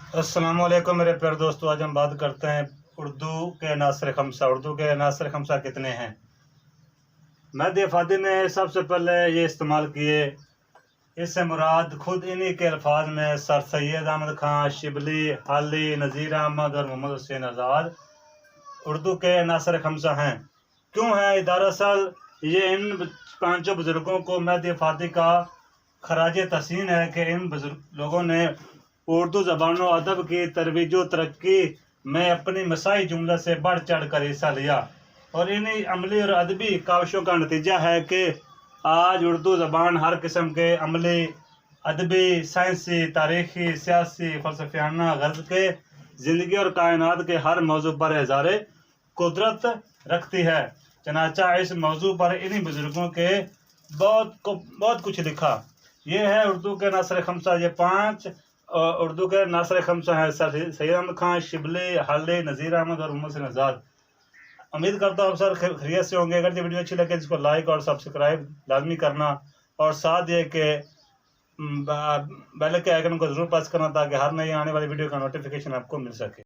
अस्सलाम वालेकुम मेरे प्यारे दोस्तों। आज हम बात करते हैं उर्दू के नासिर खमसा। उर्दू के नासिर खमसा कितने हैं। महदी फादी ने सबसे पहले ये इस्तेमाल किए। इससे मुराद खुद इन्हीं के अल्फाज में सर सैयद अहमद खान, शिबली, हाली, नज़ीर अहमद और मोहम्मद हुसैन आज़ाद उर्दू के नासिर खमसा हैं। क्यों हैं? दरअसल ये इन पांचों बुजुर्गों को महदी फादी का खराज तहसीन है कि इन बुजुर्ग लोगों ने उर्दू ज़बान और अदब की तरवीज व तरक्की में अपनी मसाई जुमला से बढ़ चढ़ कर हिस्सा लिया, और इन्हीं अमली और अदबी काविशों का नतीजा है कि आज उर्दू ज़बान हर किस्म के अमली, अदबी, साइंसी, तारीख़ी, सियासी, फ़लसफ़ियाना गर्ज़ के ज़िंदगी और कायनात के हर मौजू पर इज़हारे कुदरत रखती है। चनाचा इस मौजू पर इन्हीं बुज़ुर्गों के बहुत कुछ लिखा। ये है उर्दू के नासिर खमसा। ये पाँच उर्दू के नासिर खमसा हैं: सर सैयद अहमद खान, शिबली, हाली, नज़ीर अहमद और मोहम्मद हुसैन आज़ाद। उम्मीद करता हूँ आप सर खैरियत से होंगे। अगर ये वीडियो अच्छी लगे इसको लाइक और सब्सक्राइब लाजमी करना, और साथ ये कि बेल के आइकन को ज़रूर प्रेस करना ताकि हर नई आने वाली वीडियो का नोटिफिकेशन आपको मिल सके।